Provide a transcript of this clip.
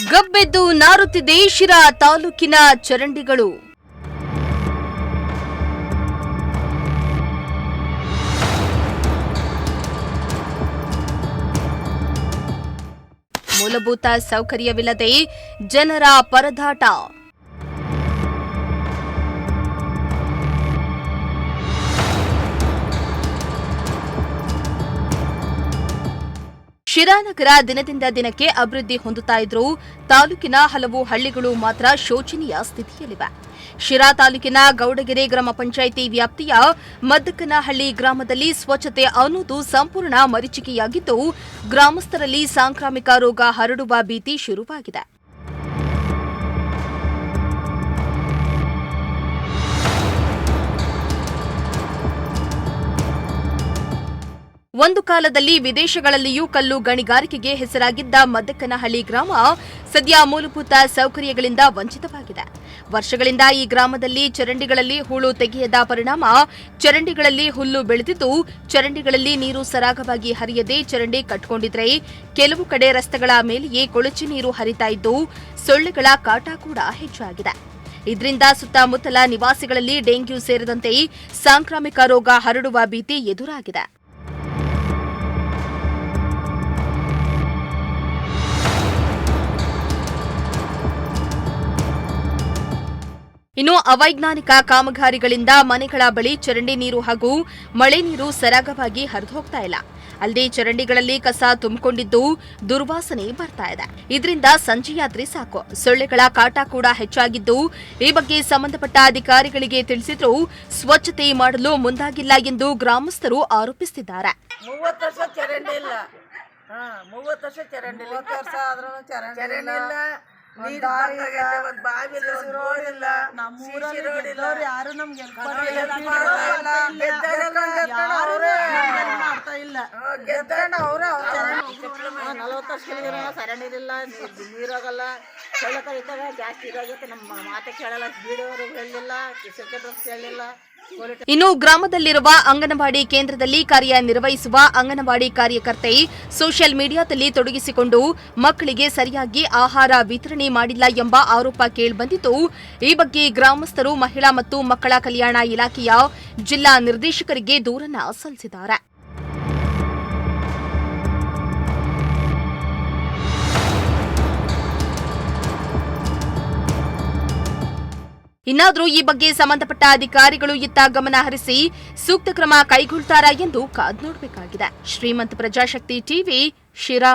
ಗಬ್ಬೆದ್ದು ನಾರುತ್ತಿದೆ ಶಿರಾ ತಾಲೂಕಿನ ಚರಂಡಿಗಳು. ಮೂಲಭೂತ ಸೌಕರ್ಯವಿಲ್ಲದೆ ಜನರ ಪರದಾಟ. ಶಿರಾನಗರ ದಿನದಿಂದ ದಿನಕ್ಕೆ ಅಭಿವೃದ್ಧಿ ಹೊಂದುತ್ತಾ ಇದ್ರೂ ತಾಲೂಕಿನ ಹಲವು ಹಳ್ಳಿಗಳು ಮಾತ್ರ ಶೋಚನೀಯ ಸ್ಥಿತಿಯಲ್ಲಿವೆ. ಶಿರಾ ತಾಲೂಕಿನ ಗೌಡಗೆರೆ ಗ್ರಾಮ ಪಂಚಾಯಿತಿ ವ್ಯಾಪ್ತಿಯ ಮದ್ದಕ್ಕನಹಳ್ಳಿ ಗ್ರಾಮದಲ್ಲಿ ಸ್ವಚ್ಛತೆ ಅನ್ನೋದು ಸಂಪೂರ್ಣ ಮರೀಚಿಕೆಯಾಗಿದ್ದು, ಗ್ರಾಮಸ್ಥರಲ್ಲಿ ಸಾಂಕ್ರಾಮಿಕ ರೋಗ ಹರಡುವ ಭೀತಿ ಶುರುವಾಗಿದೆ. ಒಂದು ಕಾಲದಲ್ಲಿ ವಿದೇಶಗಳಲ್ಲಿಯೂ ಕಲ್ಲು ಗಣಿಗಾರಿಕೆಗೆ ಹೆಸರಾಗಿದ್ದ ಮದ್ದಕ್ಕನಹಳ್ಳಿ ಗ್ರಾಮ ಸದ್ಯ ಮೂಲಭೂತ ಸೌಕರ್ಯಗಳಿಂದ ವಂಚಿತವಾಗಿದೆ. ವರ್ಷಗಳಿಂದ ಈ ಗ್ರಾಮದಲ್ಲಿ ಚರಂಡಿಗಳಲ್ಲಿ ಹೂಳು ತೆಗೆಯದ ಪರಿಣಾಮ ಚರಂಡಿಗಳಲ್ಲಿ ಹುಲ್ಲು ಬೆಳೆದಿದ್ದು, ಚರಂಡಿಗಳಲ್ಲಿ ನೀರು ಸರಾಗವಾಗಿ ಹರಿಯದೆ ಚರಂಡಿ ಕಟ್ಟಿಕೊಂಡಿದ್ರೆ ಕೆಲವು ಕಡೆ ರಸ್ತೆಗಳ ಮೇಲೆಯೇ ಕೊಳಚೆ ನೀರು ಹರಿತಾ ಇದ್ದು, ಸೊಳ್ಳೆಗಳ ಕಾಟ ಕೂಡ ಹೆಚ್ಚಾಗಿದೆ. ಇದರಿಂದ ಸುತ್ತಮುತ್ತಲ ನಿವಾಸಿಗಳಲ್ಲಿ ಡೆಂಗ್ಯೂ ಸೇರಿದಂತೆ ಸಾಂಕ್ರಾಮಿಕ ರೋಗ ಹರಡುವ ಭೀತಿ ಎದುರಾಗಿದೆ. ಇನ್ನು ಅವೈಜ್ಞಾನಿಕ ಕಾಮಗಾರಿಗಳಿಂದ ಮನೆಗಳ ಬಳಿ ಚರಂಡಿ ನೀರು ಹಾಗೂ ಮಳೆ ನೀರು ಸರಾಗವಾಗಿ ಹರಿದು ಹೋಗ್ತಾ ಇಲ್ಲ. ಅಲ್ಲದೆ ಚರಂಡಿಗಳಲ್ಲಿ ಕಸ ತುಂಬಿಕೊಂಡಿದ್ದು ದುರ್ವಾಸನೆ ಬರ್ತಾ ಇದೆ. ಇದರಿಂದ ಸಂಜೆಯಾದ್ರೆ ಸಾಕು ಸೊಳ್ಳೆಗಳ ಕಾಟ ಕೂಡ ಹೆಚ್ಚಾಗಿದ್ದು, ಈ ಬಗ್ಗೆ ಸಂಬಂಧಪಟ್ಟ ಅಧಿಕಾರಿಗಳಿಗೆ ತಿಳಿಸಿದ್ರೂ ಸ್ವಚ್ಛತೆ ಮಾಡಲು ಮುಂದಾಗಿಲ್ಲ ಎಂದು ಗ್ರಾಮಸ್ಥರು ಆರೋಪಿಸುತ್ತಿದ್ದಾರೆ. 30 ವರ್ಷ ಚರಂಡಿ ಇಲ್ಲ. 30 ವರ್ಷ ಚರಂಡಿ ಇಲ್ಲ. 30 ವರ್ಷ ಆದ್ರೂ ಚರಂಡಿ ಇಲ್ಲ. ಯಾರು ನಮ್ಗೆ ಸರಂಡಿರಿಲ್ಲ, ನೀರಾಗಲ್ಲ, ಸೊಳ್ಳೆ ಇದ್ದಾಗ ಜಾಸ್ತಿ ಇದಾಗುತ್ತೆ. ನಮ್ಮ ಮಾತೆ ಕೇಳಲ್ಲ, ಬೀಡೋರು ಹೇಳಿಲ್ಲ, ಹೇಳಿಲ್ಲ. ಇನ್ನು ಗ್ರಾಮದಲ್ಲಿರುವ ಅಂಗನವಾಡಿ ಕೇಂದ್ರದಲ್ಲಿ ಕಾರ್ಯನಿರ್ವಹಿಸುವ ಅಂಗನವಾಡಿ ಕಾರ್ಯಕರ್ತೆ ಸೋಷಿಯಲ್ ಮೀಡಿಯಾದಲ್ಲಿ ತೊಡಗಿಸಿಕೊಂಡು ಮಕ್ಕಳಿಗೆ ಸರಿಯಾಗಿ ಆಹಾರ ವಿತರಣೆ ಮಾಡಿಲ್ಲ ಎಂಬ ಆರೋಪ ಕೇಳಿಬಂದಿದ್ದು, ಈ ಬಗ್ಗೆ ಗ್ರಾಮಸ್ಥರು ಮಹಿಳಾ ಮತ್ತು ಮಕ್ಕಳ ಕಲ್ಯಾಣ ಇಲಾಖೆಯ ಜಿಲ್ಲಾ ನಿರ್ದೇಶಕರಿಗೆ ದೂರನ್ನ ಸಲ್ಲಿಸಿದ್ದಾರೆ. ಇನ್ನಾದರೂ ಈ ಬಗ್ಗೆ ಸಂಬಂಧಪಟ್ಟ ಅಧಿಕಾರಿಗಳು ಇತ್ತ ಗಮನ ಹರಿಸಿ ಸೂಕ್ತ ಕ್ರಮ ಕೈಗೊಳ್ತಾರಾ ಎಂದು ಕಾದು ನೋಡಬೇಕಾಗಿದೆ. ಶ್ರೀಮಂತ ಪ್ರಜಾಶಕ್ತಿ ಟಿವಿ, ಶಿರಾ.